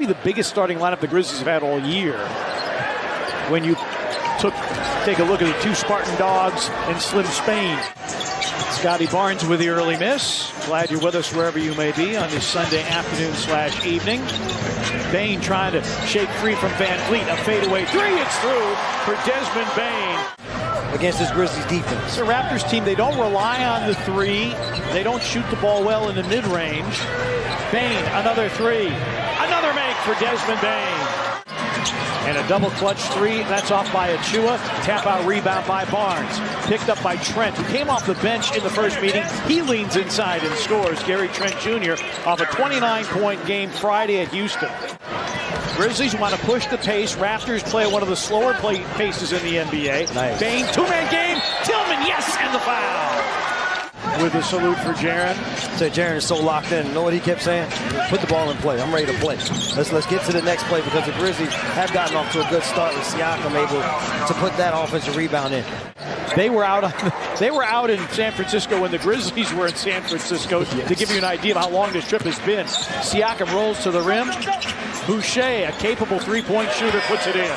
the biggest starting lineup the Grizzlies have had all year. When you take a look at the two Spartan dogs and Slim Spain. Scotty Barnes with the early miss. Glad you're with us wherever you may be on this Sunday afternoon/evening. Bane trying to shake free from Van Vliet. A fadeaway three. It's through for Desmond Bane. Against this Grizzlies defense. The Raptors team, they don't rely on the three. They don't shoot the ball well in the mid-range. Bane, another three. Another make for Desmond Bane. And a double clutch three. That's off by Achua. Tap out rebound by Barnes. Picked up by Trent, who came off the bench in the first meeting. He leans inside and scores. Gary Trent Jr. off a 29-point game Friday at Houston. Grizzlies want to push the pace. Raptors play at one of the slower paces in the NBA. Nice. Bane, two-man game. Tillman, yes, and the foul. With a salute for Jaren. So Jaren is so locked in. You know what he kept saying? Put the ball in play. I'm ready to play. Let's get to the next play because the Grizzlies have gotten off to a good start with Siakam able to put that offensive rebound in. They were out in San Francisco when the Grizzlies were in San Francisco. Yes. To give you an idea of how long this trip has been. Siakam rolls to the rim. Boucher, a capable three-point shooter, puts it in.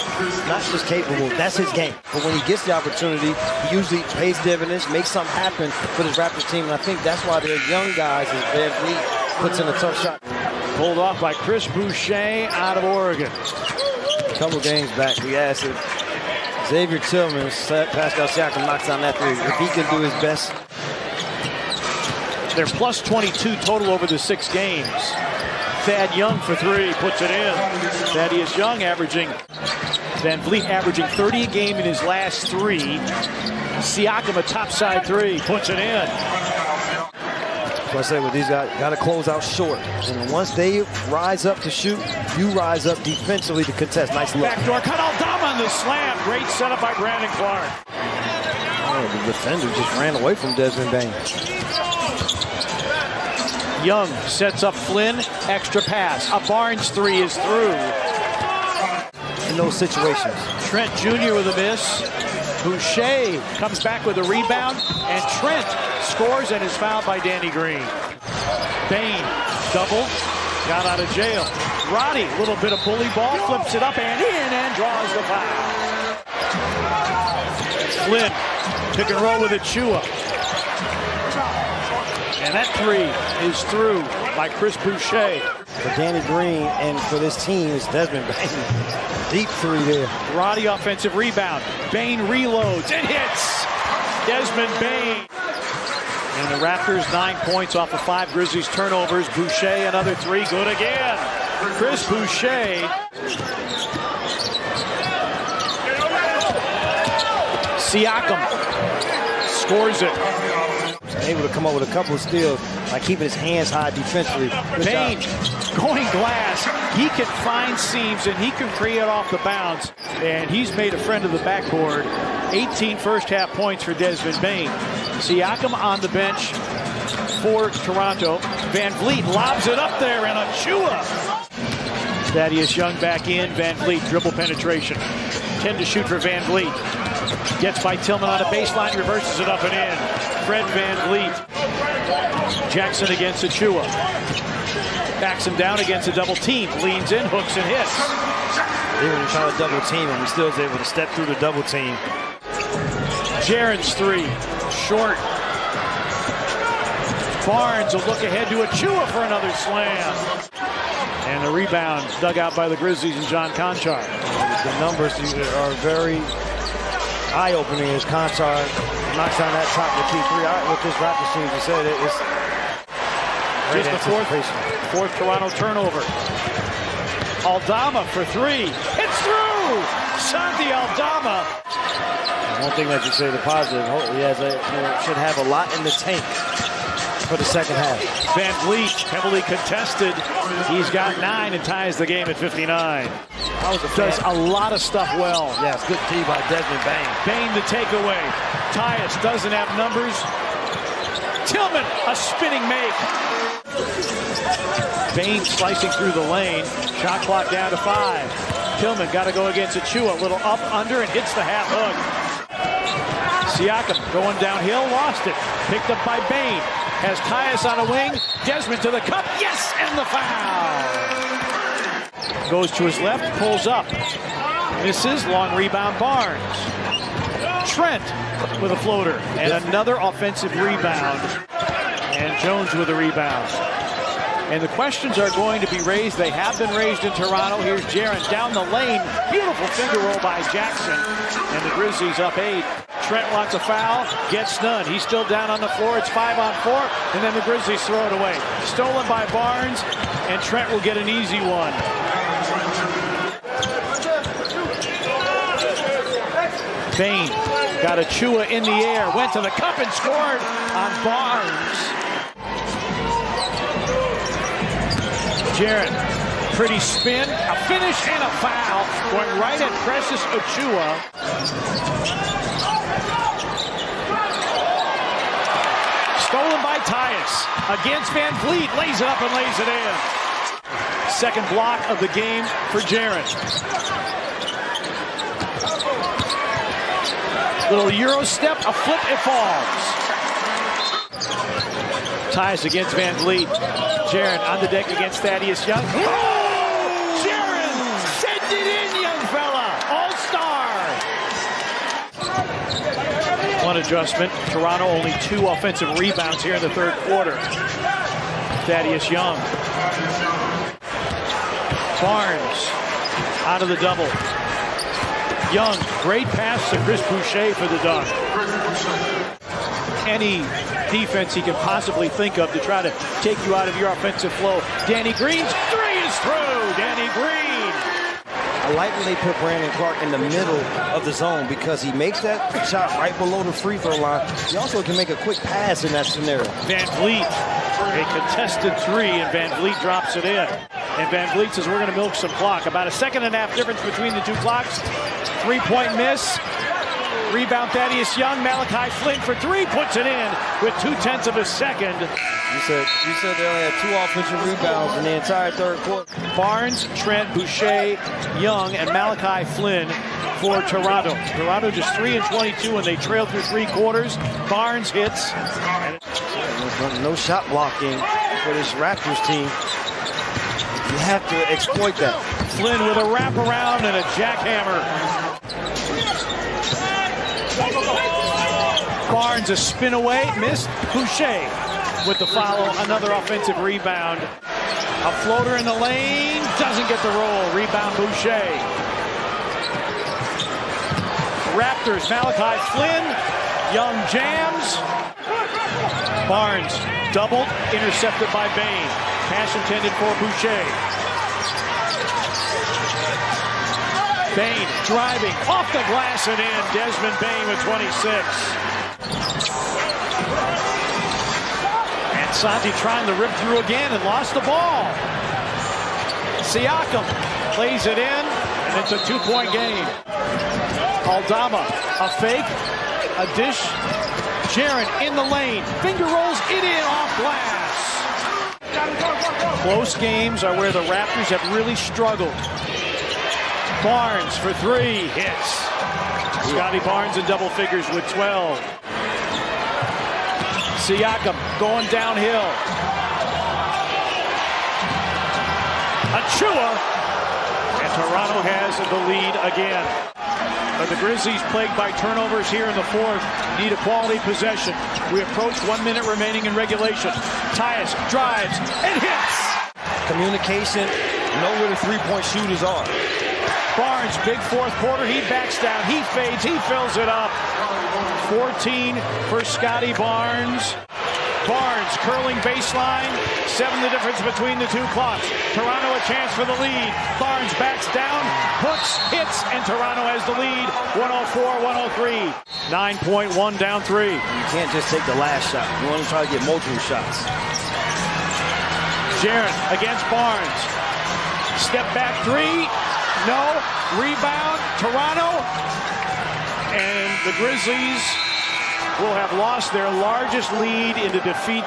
Not just capable, that's his game. But when he gets the opportunity, he usually pays dividends, makes something happen for this Raptors team. And I think that's why their young guys, as Van Vliet puts in a tough shot. Pulled off by Chris Boucher out of Oregon. A couple games back, we asked if Xavier Tillman, Pascal Siakam knocks down that three. If he can do his best. They're plus 22 total over the 6 games. Thad Young for three, puts it in. Thaddeus Young Van Vliet averaging 30 a game in his last 3. Siakam a topside three, puts it in. So I say with these guys, got to close out short. And once they rise up to shoot, you rise up defensively to contest. Nice look. Backdoor cut, Aldama on the slam. Great setup by Brandon Clark. Oh, the defender just ran away from Desmond Bane. Young sets up Flynn, extra pass. A Barnes three is through. In those situations. Trent Jr. with a miss. Boucher comes back with a rebound, and Trent scores and is fouled by Danny Green. Bane doubled, got out of jail. Roddy, a little bit of bully ball, flips it up and in and draws the foul. Flynn, pick and roll with Achua. And that three is through by Chris Boucher. For Danny Green and for this team is Desmond Bane. Deep three there. Roddy offensive rebound. Bane reloads and hits. Desmond Bane. And the Raptors 9 points off of 5 Grizzlies turnovers. Boucher another three, good again. Chris Boucher. Siakam scores it. Able to come up with a couple of steals by keeping his hands high defensively. Bane going glass. He can find seams and he can create off the bounce. And he's made a friend of the backboard. 18 first half points for Desmond Bane. Siakam on the bench for Toronto. Van Vliet lobs it up there and Achua. Thaddeus Young back in. Van Vliet dribble penetration. 10 to shoot for Van Vliet. Gets by Tillman on a baseline, reverses it up and in. Fred Van Vliet. Jackson against Achua. Backs him down against a double team. Leans in, hooks and hits. Even trying to double team him, he still is able to step through the double team. Jaren's three. Short. Barnes will look ahead to Achua for another slam. And the rebound dug out by the Grizzlies and John Conchar. The numbers are very eye-opening as Conchar knocks down that top of the key three. With this Raptors team, you said it's just the fourth Toronto turnover. Aldama for three. It's through! Santi Aldama. One thing that you say, the positive, he should have a lot in the tank for the second half. Van Vliet, heavily contested. He's got 9 and ties the game at 59. Does a lot of stuff well. Yeah, it's good D by Desmond Bane. Bane the takeaway. Tyus doesn't have numbers. Tillman, a spinning make. Bane slicing through the lane. Shot clock down to 5. Tillman got to go against Achua. A little up, under, and hits the half hook. Siakam going downhill, lost it. Picked up by Bane. Has Tyus on a wing. Desmond to the cup. Yes, and the foul. Goes to his left, pulls up. Misses, long rebound, Barnes. Trent with a floater. And another offensive rebound. And Jones with a rebound. And the questions are going to be raised. They have been raised in Toronto. Here's Jaren down the lane. Beautiful finger roll by Jackson. And the Grizzlies up 8. Trent wants a foul, gets none. He's still down on the floor. It's 5-on-4, and then the Grizzlies throw it away. Stolen by Barnes, and Trent will get an easy one. Bane got a Chua in the air, went to the cup and scored on Barnes. Jaren, pretty spin, a finish and a foul, going right at Precious Achiuwa. Stolen by Tyus, against Van Vliet, lays it up and lays it in. Second block of the game for Jaren. Little Euro step, a flip, it falls. Tyus against Van Vliet. Jaren on the deck against Thaddeus Young. Oh! Jaren, send it in, young fella. All-star. One adjustment. Toronto only 2 offensive rebounds here in the third quarter. Thaddeus Young. Barnes out of the double. Young, great pass to Chris Boucher for the dunk. Any defense he can possibly think of to try to take you out of your offensive flow. Danny Green's 3 is through. Danny Green. I like when they put Brandon Clark in the middle of the zone because he makes that shot right below the free throw line. He also can make a quick pass in that scenario. Van Vliet, a contested 3, and Van Vliet drops it in. And Van Vliet says, we're going to milk some clock. About a 1.5 seconds difference between the 2 clocks. 3-point miss. Rebound Thaddeus Young. Malachi Flynn for 3 puts it in with 0.2 seconds. You said they only had 2 offensive rebounds in the entire third quarter. Barnes, Trent, Boucher, Young, and Malachi Flynn for Toronto. Toronto just 3 and 22 when they trail through 3 quarters. Barnes hits. No shot blocking for this Raptors team. You have to exploit that. Flynn with a wraparound and a jackhammer. Barnes a spin away, missed. Boucher with the follow, another offensive rebound. A floater in the lane, doesn't get the roll. Rebound Boucher. Raptors, Malachi Flynn. Young jams. Barnes doubled, intercepted by Bane. Pass intended for Boucher. Bane driving off the glass and in. Desmond Bane with 26. And Santi trying to rip through again and lost the ball. Siakam plays it in, and it's a 2-point game. Aldama, a fake, a dish. Jaren in the lane, finger rolls it in off glass. Close games are where the Raptors have really struggled. Barnes for 3, hits. Scotty Barnes in double figures with 12. Siakam going downhill. Achiuwa, and Toronto has the lead again. But the Grizzlies, plagued by turnovers here in the fourth, need a quality possession. We approach 1 minute remaining in regulation. Tyus drives and hits. Communication, know where the 3-point shooters are. Barnes, big fourth quarter, he backs down, he fades, he fills it up. 14 for Scotty Barnes. Barnes curling baseline, 7 the difference between the 2 clocks. Toronto a chance for the lead. Barnes backs down, hooks, hits, and Toronto has the lead. 104-103. 9.1 down 3. You can't just take the last shot. You want to try to get multiple shots. Jaren against Barnes. Step back 3. No. Rebound. Toronto. And the Grizzlies will have lost their largest lead in the defeat.